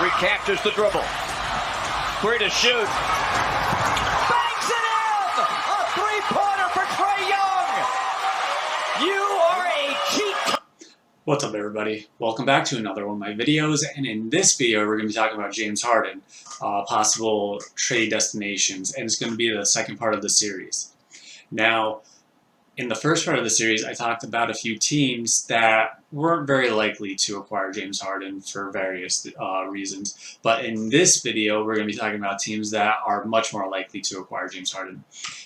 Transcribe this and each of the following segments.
recaptures the dribble. Free to shoot. Banks it in! A three-pointer for Trae Young! You are a cheat. What's up, everybody? Welcome back to another one of my videos, and in this video we're going to be talking about James Harden, possible trade destinations, and it's going to be the second part of the series. Now, in the first part of the series, I talked about a few teams that weren't very likely to acquire James Harden for various reasons. But in this video, we're going to be talking about teams that are much more likely to acquire James Harden.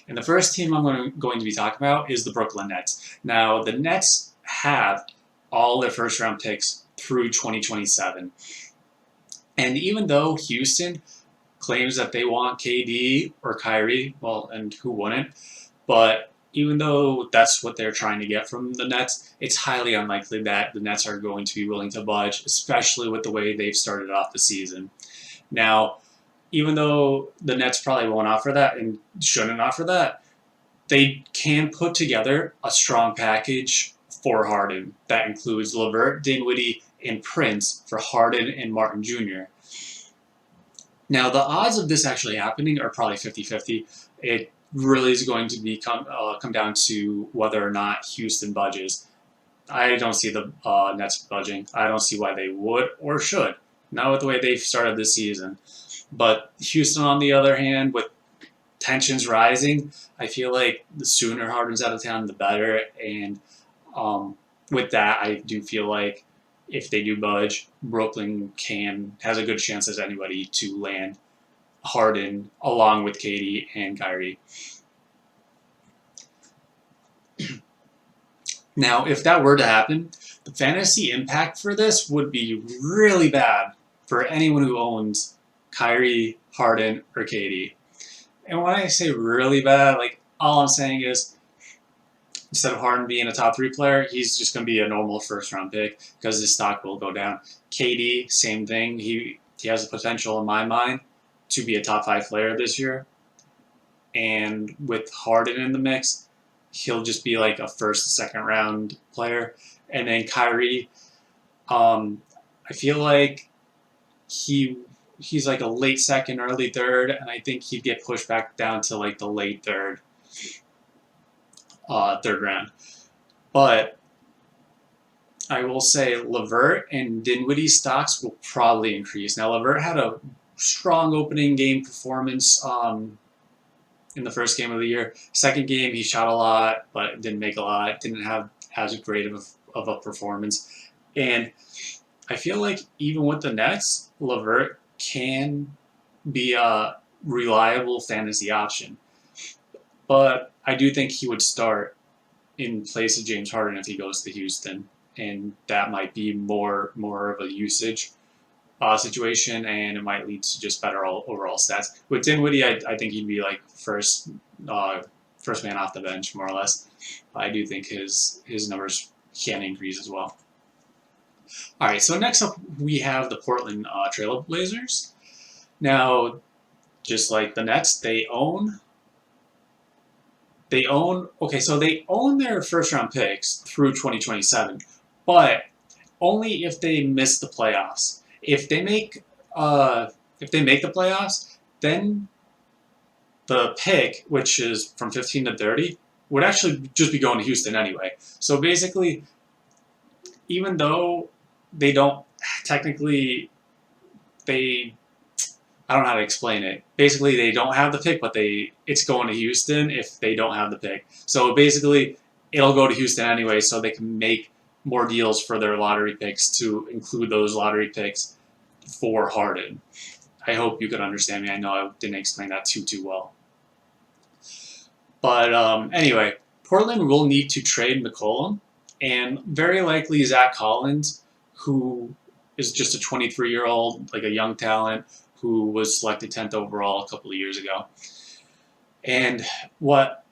And the first team I'm going to be talking about is the Brooklyn Nets. Now, the Nets have all their first-round picks through 2027. And even though Houston claims that they want KD or Kyrie, well, and who wouldn't, but even though that's what they're trying to get from the Nets, it's highly unlikely that the Nets are going to be willing to budge, especially with the way they've started off the season. Now, even though the Nets probably won't offer that and shouldn't offer that, they can put together a strong package for Harden that includes LeVert, Dinwiddie, and Prince for Harden and Martin Jr. Now, the odds of this actually happening are probably 50-50. It really is going to be come down to whether or not Houston budges. I don't see the Nets budging. I don't see why they would or should, not with the way they've started this season. But Houston, on the other hand, with tensions rising, I feel like the sooner Harden's out of town, the better. And with that, I do feel like if they do budge, Brooklyn has a good chance as anybody to land Harden along with KD and Kyrie. Now, if that were to happen, the fantasy impact for this would be really bad for anyone who owns Kyrie, Harden, or KD. And when I say really bad, like, all I'm saying is instead of Harden being a top 3 player, he's just going to be a normal first-round pick because his stock will go down. KD, same thing. He has the potential, in my mind, to be a top 5 player this year. And with Harden in the mix, he'll just be like a first, second round player. And then Kyrie, I feel like he's like a late second, early third, and I think he'd get pushed back down to like the late third round. But I will say LeVert and Dinwiddie stocks will probably increase. Now, LeVert had a strong opening game performance in the first game of the year. Second game, he shot a lot, but didn't make a lot. Didn't have as great of a performance. And I feel like even with the Nets, LeVert can be a reliable fantasy option. But I do think he would start in place of James Harden if he goes to Houston. And that might be more of a usage situation, and it might lead to just better overall stats. With Dinwiddie, I think he'd be like first man off the bench, more or less. I do think his numbers can increase as well. All right, so next up we have the Portland Trail Blazers. Now, just like the Nets, they own their first round picks through 2027, but only if they miss the playoffs. If they make the playoffs, then the pick, which is from 15 to 30, would actually just be going to Houston anyway. So basically, even though they don't technically, I don't know how to explain it. Basically, they don't have the pick, but it's going to Houston if they don't have the pick. So basically, it'll go to Houston anyway, so they can make more deals for their lottery picks to include those lottery picks for Harden. I hope you could understand me. I know I didn't explain that too well. But anyway, Portland will need to trade McCollum and very likely Zach Collins, who is just a 23-year-old, like a young talent who was selected 10th overall a couple of years ago. And what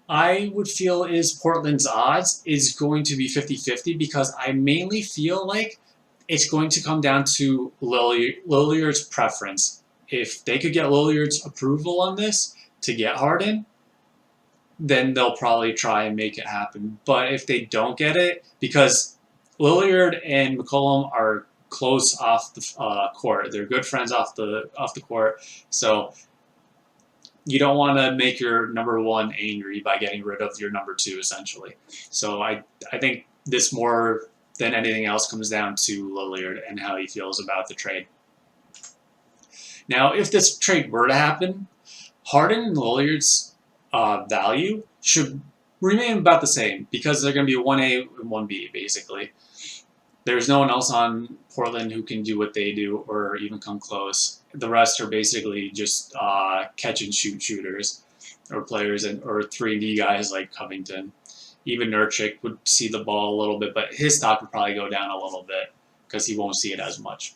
I would feel is Portland's odds is going to be 50-50 because I mainly feel like it's going to come down to Lilliard's preference. If they could get Lilliard's approval on this to get Harden, then they'll probably try and make it happen. But if they don't get it, because Lillard and McCollum are close off the court. They're good friends off the court. So you don't want to make your number one angry by getting rid of your number two, essentially. So I think this more than anything else comes down to Lillard and how he feels about the trade. Now, if this trade were to happen, Harden and Lillard's value should remain about the same because they're going to be 1A and 1B, basically. There's no one else on Portland who can do what they do or even come close. The rest are basically just catch and shoot shooters or players or 3D guys like Covington. Even Nurkic would see the ball a little bit, but his stock would probably go down a little bit because he won't see it as much.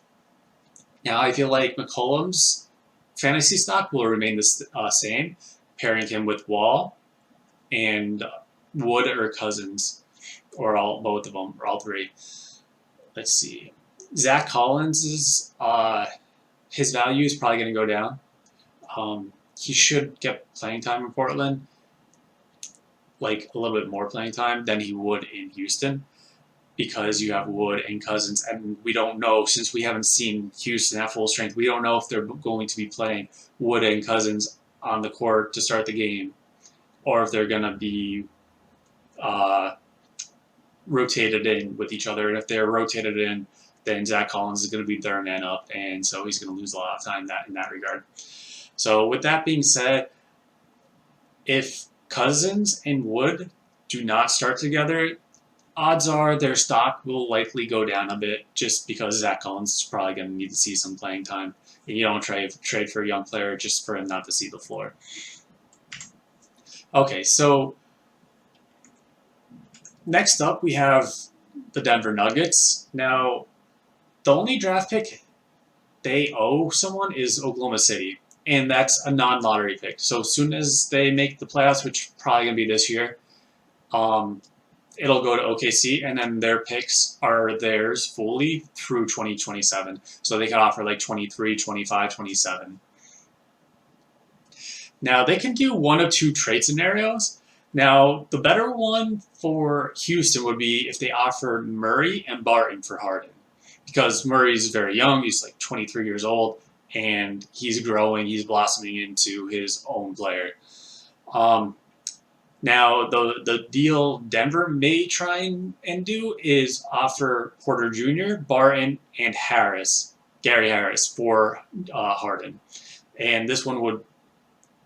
Now, I feel like McCollum's fantasy stock will remain the same, pairing him with Wall and Wood or Cousins, or both of them, or all three. Let's see. Zach Collins' his value is probably going to go down. He should get playing time in Portland, like a little bit more playing time than he would in Houston, because you have Wood and Cousins, and we don't know, since we haven't seen Houston at full strength, we don't know if they're going to be playing Wood and Cousins on the court to start the game, or if they're going to be rotated in with each other. And if they're rotated in, then Zach Collins is going to be their man up, and so he's going to lose a lot of time in that regard. So with that being said, if Cousins and Wood do not start together, odds are their stock will likely go down a bit just because Zach Collins is probably going to need to see some playing time. And you don't trade for a young player just for him not to see the floor. Okay, so next up we have the Denver Nuggets. Now, the only draft pick they owe someone is Oklahoma City, and that's a non-lottery pick. So as soon as they make the playoffs, which is probably going to be this year, it'll go to OKC, and then their picks are theirs fully through 2027. So they can offer like 23, 25, 27. Now, they can do one of two trade scenarios. Now, the better one for Houston would be if they offer Murray and Barton for Harden, because Murray's very young. He's like 23 years old, and he's growing. He's blossoming into his own player. Now, the deal Denver may try and do is offer Porter Jr., Barton, and Gary Harris for Harden. And this one would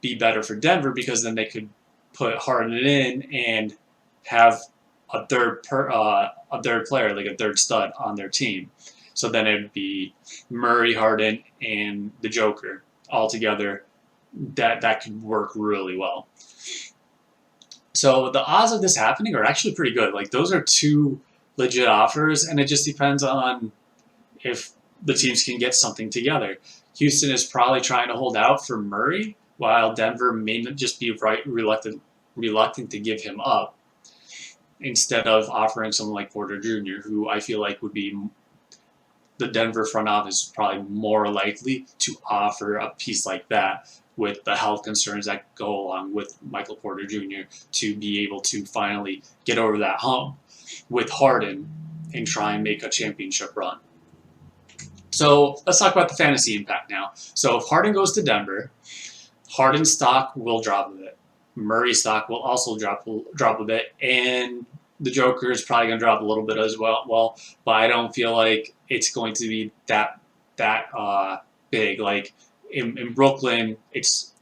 be better for Denver because then they could put Harden in and have a third player, like a third stud on their team. So then it would be Murray, Harden, and the Joker all together. That could work really well. So the odds of this happening are actually pretty good. Like, those are two legit offers, and it just depends on if the teams can get something together. Houston is probably trying to hold out for Murray, while Denver may just be reluctant to give him up, instead of offering someone like Porter Jr., who I feel like would be the Denver front office probably more likely to offer a piece like that, with the health concerns that go along with Michael Porter Jr., to be able to finally get over that hump with Harden and try and make a championship run. So let's talk about the fantasy impact now. So if Harden goes to Denver, Harden's stock will drop a bit. Murray's stock will also drop a bit, and the Joker is probably going to drop a little bit as well. But I don't feel like it's going to be that big. Like in Brooklyn, it's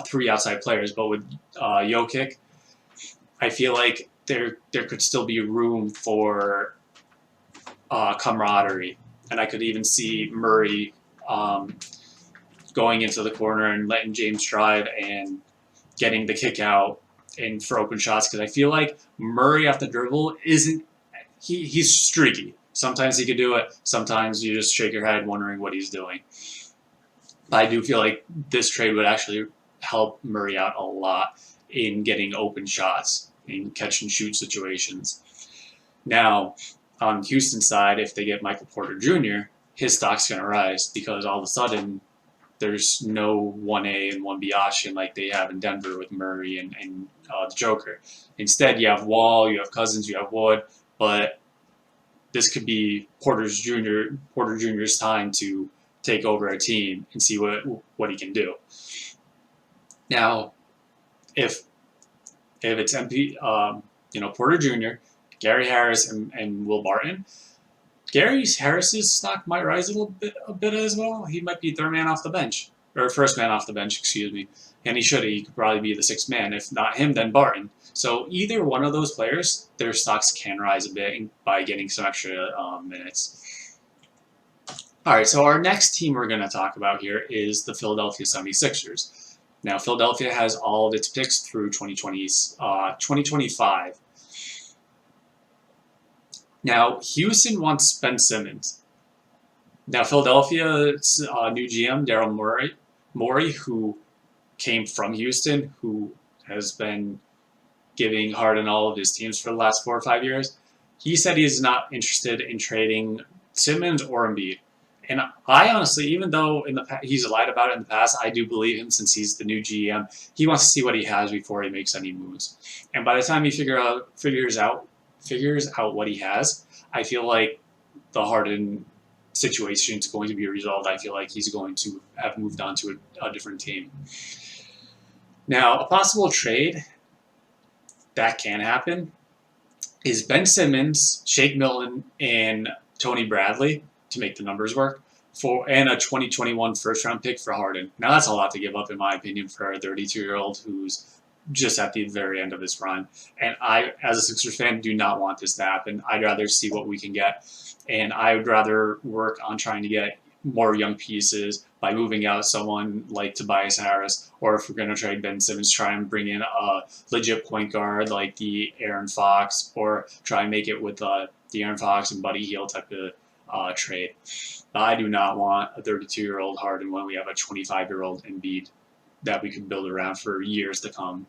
three outside players, but with Jokic, I feel like there could still be room for camaraderie, and I could even see Murray going into the corner and letting James drive and getting the kick out and for open shots, because I feel like Murray off the dribble he's streaky. Sometimes he could do it. Sometimes you just shake your head wondering what he's doing. But I do feel like this trade would actually help Murray out a lot in getting open shots in catch and shoot situations. Now, on Houston's side, if they get Michael Porter Jr., his stock's going to rise, because all of a sudden there's no 1A and 1B option like they have in Denver with Murray and the Joker. Instead, you have Wall, you have Cousins, you have Wood, but this could be Porter Jr.'s time to take over a team and see what he can do. Now, if it's Porter Jr., Gary Harris, and Will Barton, Gary Harris's stock might rise a bit as well. He might be third man off the bench, or first man off the bench, excuse me. And he could probably be the sixth man. If not him, then Barton. So either one of those players, their stocks can rise a bit by getting some extra minutes. All right, so our next team we're going to talk about here is the Philadelphia 76ers. Now, Philadelphia has all of its picks through 2025. Now, Houston wants Ben Simmons. Now, Philadelphia's new GM, Daryl Morey, who came from Houston, who has been giving Harden all of his teams for the last 4 or 5 years, he said he's not interested in trading Simmons or Embiid. And I honestly, even though he's lied about it in the past, I do believe him since he's the new GM. He wants to see what he has before he makes any moves. And by the time he figures out what he has, I feel like the Harden situation is going to be resolved. I feel like he's going to have moved on to a different team. Now, a possible trade that can happen is Ben Simmons, Shake Milton, and Tony Bradley to make the numbers work and a 2021 first-round pick for Harden. Now, that's a lot to give up, in my opinion, for a 32-year-old who's just at the very end of his run. And I, as a Sixers fan, do not want this to happen. I'd rather see what we can get. And I would rather work on trying to get more young pieces by moving out someone like Tobias Harris, or if we're going to trade Ben Simmons, try and bring in a legit point guard like the Aaron Fox, or try and make it with the Aaron Fox and Buddy Hield type of trade. I do not want a 32-year-old Harden when we have a 25-year-old Embiid that we could build around for years to come.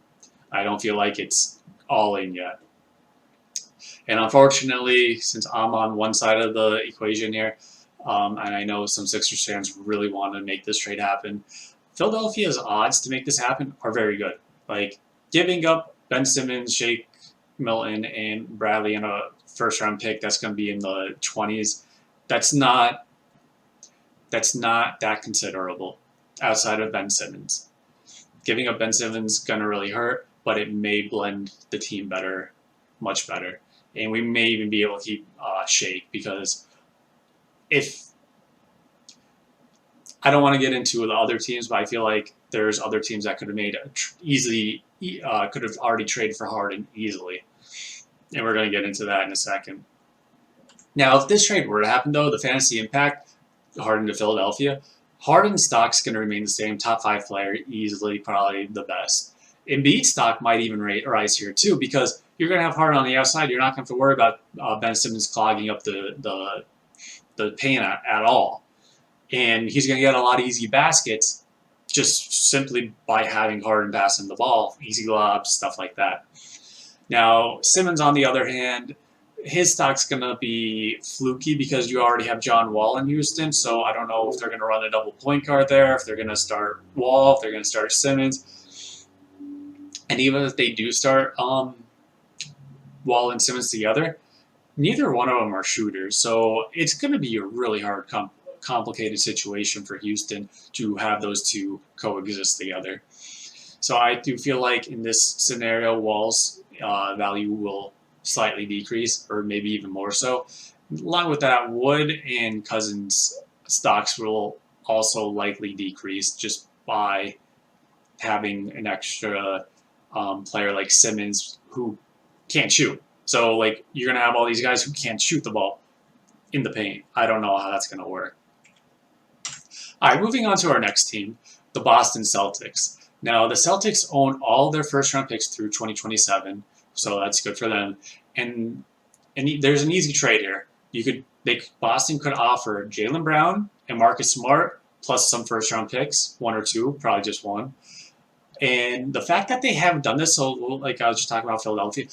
I don't feel like it's all in yet. And unfortunately, since I'm on one side of the equation here, and I know some Sixers fans really want to make this trade happen, Philadelphia's odds to make this happen are very good. Like, giving up Ben Simmons, Shake Milton, and Bradley in a first-round pick that's going to be in the 20s, that's not that considerable outside of Ben Simmons. Giving up Ben Simmons is going to really hurt, but it may blend the team better, much better. And we may even be able to keep Shake, because if I don't want to get into the other teams, but I feel like there's other teams that could have made could have already traded for Harden easily. And we're going to get into that in a second. Now, if this trade were to happen, though, the fantasy impact, Harden to Philadelphia, Harden's stock's going to remain the same, top 5 player, easily, probably the best. Embiid's stock might even rise here, too, because you're going to have Harden on the outside. You're not going to have to worry about Ben Simmons clogging up the paint at all. And he's going to get a lot of easy baskets just simply by having Harden passing the ball, easy lobs, stuff like that. Now, Simmons, on the other hand, his stock's going to be fluky because you already have John Wall in Houston, so I don't know if they're going to run a double point guard there, if they're going to start Wall, if they're going to start Simmons. And even if they do start Wall and Simmons together, neither one of them are shooters, so it's going to be a really hard, complicated situation for Houston to have those two coexist together. So I do feel like in this scenario, Wall's value will slightly decrease, or maybe even more so. Along with that, Wood and Cousins' stocks will also likely decrease just by having an extra player like Simmons who can't shoot. So, like, you're going to have all these guys who can't shoot the ball in the paint. I don't know how that's going to work. All right, moving on to our next team, the Boston Celtics. Now, the Celtics own all their first-round picks through 2027, so that's good for them. And there's an easy trade here. Boston could offer Jaylen Brown and Marcus Smart plus some first-round picks, 1 or 2, probably just 1. And the fact that they haven't done this, so like I was just talking about Philadelphia,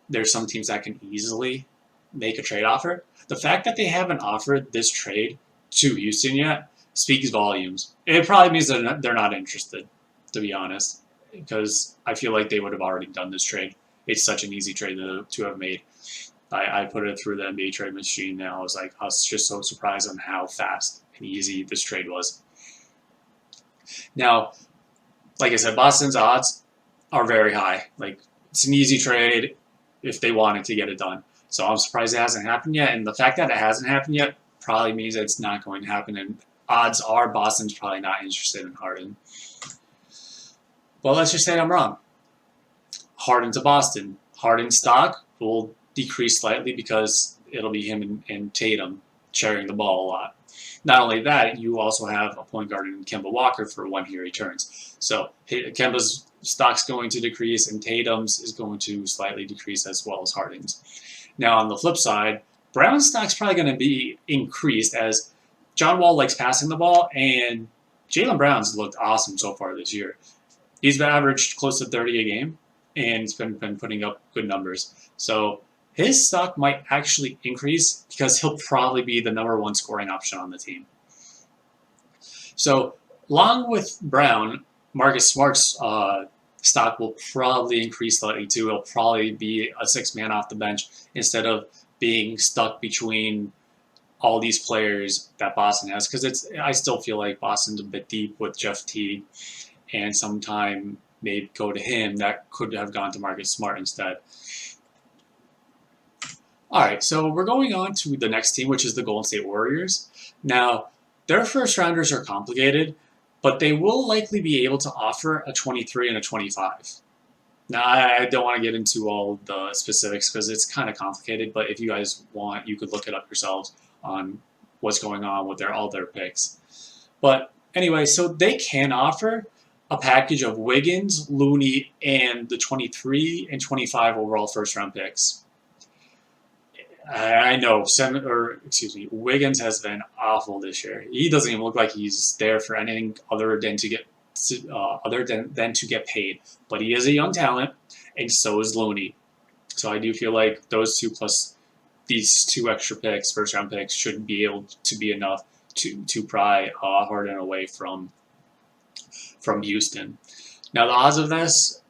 there's some teams that can easily make a trade offer. The fact that they haven't offered this trade to Houston yet speaks volumes. It probably means that they're not interested, to be honest, because I feel like they would have already done this trade. It's such an easy trade to have made. I put it through the NBA trade machine, and I was just so surprised on how fast and easy this trade was. Now, like I said, Boston's odds are very high. Like, it's an easy trade if they wanted to get it done. So I'm surprised it hasn't happened yet. And the fact that it hasn't happened yet probably means that it's not going to happen. And odds are Boston's probably not interested in Harden. But let's just say I'm wrong. Harden to Boston. Harden's stock will decrease slightly because it'll be him and Tatum sharing the ball a lot. Not only that, you also have a point guard in Kemba Walker for when he returns. So Kemba's stock's going to decrease, and Tatum's is going to slightly decrease as well as Harden's. Now, on the flip side, Brown's stock's probably going to be increased as John Wall likes passing the ball, and Jaylen Brown's looked awesome so far this year. He's averaged close to 30 a game, and he's been putting up good numbers. So his stock might actually increase because he'll probably be the #1 scoring option on the team. So along with Brown, Marcus Smart's stock will probably increase slightly too. He'll probably be a 6-man off the bench instead of being stuck between all these players that Boston has. Because I still feel like Boston's a bit deep with Jeff Teague, and sometime may go to him that could have gone to Marcus Smart instead. All right, so we're going on to the next team, which is the Golden State Warriors. Now, their first rounders are complicated, but they will likely be able to offer a 23 and a 25. Now, I don't want to get into all the specifics because it's kind of complicated, but if you guys want, you could look it up yourselves on what's going on with all their picks. But anyway, so they can offer a package of Wiggins, Looney, and the 23 and 25 overall first-round picks. I know, Wiggins has been awful this year. He doesn't even look like he's there for anything other than to get paid. But he is a young talent, and so is Looney. So I do feel like those two plus these 2 extra picks, first-round picks, should be able to be enough to pry Harden away from Houston. Now the odds of this,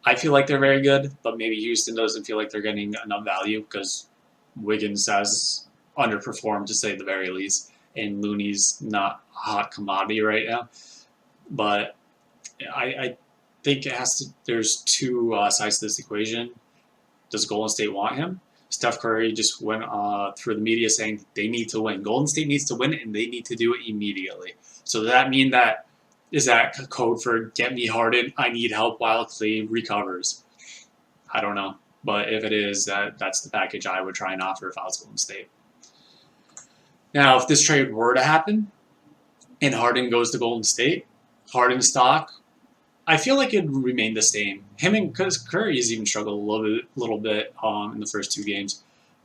I feel like they're very good, but maybe Houston doesn't feel like they're getting enough value because Wiggins has underperformed, to say the very least, and Looney's not a hot commodity right now. But I think it has to. There's 2 sides to this equation. Does Golden State want him? Steph Curry just went through the media saying they need to win. Golden State needs to win, and they need to do it immediately. So does that mean that is that code for get me Harden? I need help while Clay recovers. I don't know. But if it is, that's the package I would try and offer if I was Golden State. Now, if this trade were to happen and Harden goes to Golden State, Harden's stock, I feel like it would remain the same. Because Curry has even struggled a little bit in the first 2 games.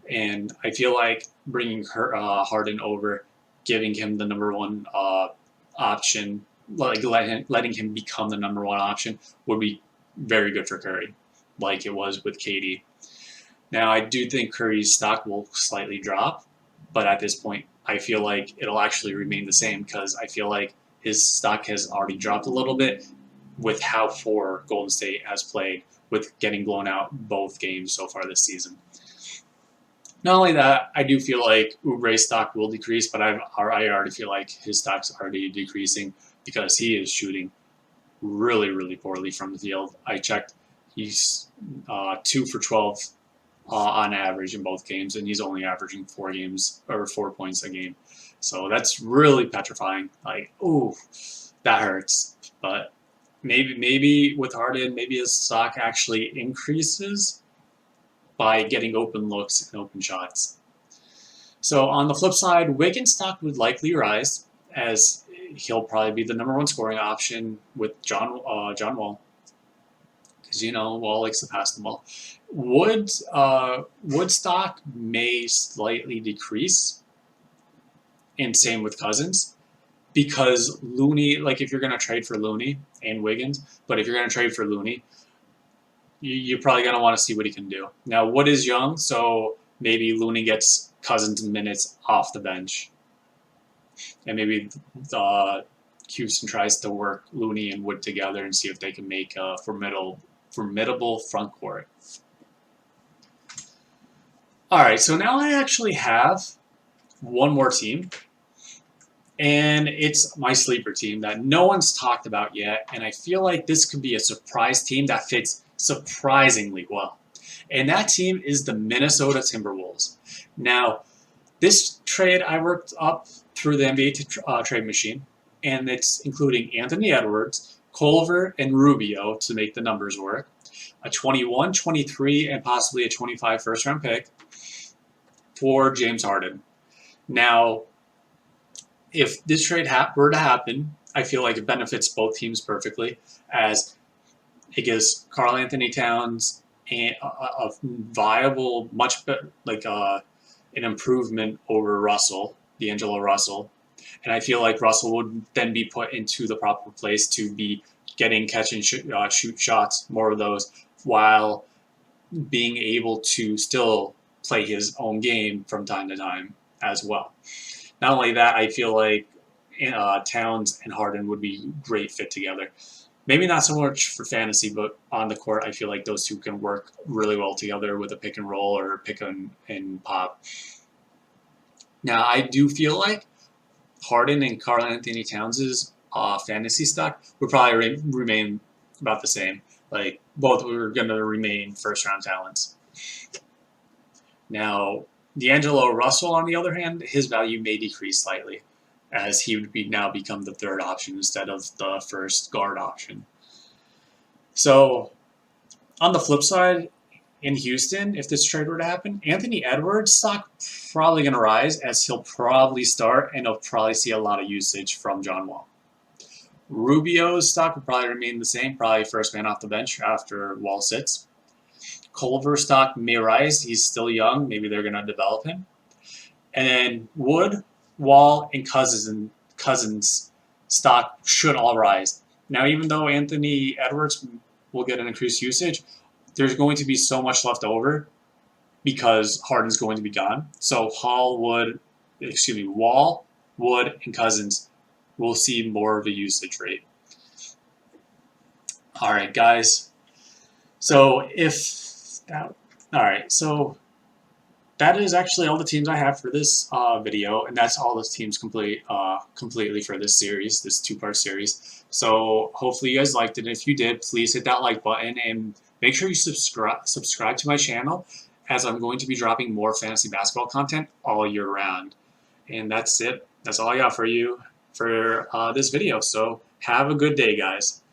And I feel like bringing Harden over, giving him the #1 option, like letting him become the #1 option would be very good for Curry, like it was with KD. Now, I do think Curry's stock will slightly drop, but at this point, I feel like it'll actually remain the same because I feel like his stock has already dropped a little bit with how poor Golden State has played with getting blown out both games so far this season. Not only that, I do feel like Oubre's stock will decrease, but I already feel like his stock's already decreasing because he is shooting really, really poorly from the field. I checked. He's 2 for 12 on average in both games, and he's only averaging 4 points a game. So that's really petrifying. Like, ooh, that hurts. But maybe with Harden, maybe his stock actually increases by getting open looks and open shots. So on the flip side, Wiggins' stock would likely rise as he'll probably be the #1 scoring option with John Wall. Because, Wall likes to pass the ball. Wood stock may slightly decrease, and same with Cousins, because Looney, like if you're going to trade for Looney and Wiggins, but if you're going to trade for Looney, you're probably going to want to see what he can do. Now, Wood is young, so maybe Looney gets Cousins minutes off the bench, and maybe Houston tries to work Looney and Wood together and see if they can make a formidable front court. All right, so now I actually have one more team, and it's my sleeper team that no one's talked about yet, and I feel like this could be a surprise team that fits surprisingly well. And that team is the Minnesota Timberwolves. Now, this trade I worked up through the NBA trade machine, and it's including Anthony Edwards, Culver, and Rubio to make the numbers work, a 21, 23, and possibly a 25 first-round pick for James Harden. Now, if this trade were to happen, I feel like it benefits both teams perfectly, as it gives Karl Anthony Towns a viable, much better, like an improvement over Russell, D'Angelo Russell. And I feel like Russell would then be put into the proper place to be getting catch and shoot shots, more of those, while being able to still play his own game from time to time as well. Not only that, I feel like Towns and Harden would be great fit together. Maybe not so much for fantasy, but on the court, I feel like those two can work really well together with a pick and roll or pick and pop. Now, I do feel like Harden and Karl Anthony Towns' fantasy stock would probably remain about the same. Like, both were going to remain first-round talents. Now, D'Angelo Russell, on the other hand, his value may decrease slightly, as he would now become the third option instead of the first guard option. So, on the flip side, in Houston, if this trade were to happen, Anthony Edwards' stock probably going to rise, as he'll probably start and he'll probably see a lot of usage from John Wall. Rubio's stock will probably remain the same, probably first man off the bench after Wall sits. Culver's stock may rise. He's still young. Maybe they're going to develop him. And then Wood, Wall, and Cousins stock should all rise. Now, even though Anthony Edwards will get an increased usage, there's going to be so much left over because Harden's going to be gone. So Wall, Wood, and Cousins will see more of a usage rate. All right, guys. So so that is actually all the teams I have for this video, and that's all the teams completely for this series, this two-part series. So hopefully you guys liked it. If you did, please hit that like button and make sure you subscribe to my channel, as I'm going to be dropping more fantasy basketball content all year round. And that's it. That's all I got for you for this video. So have a good day, guys.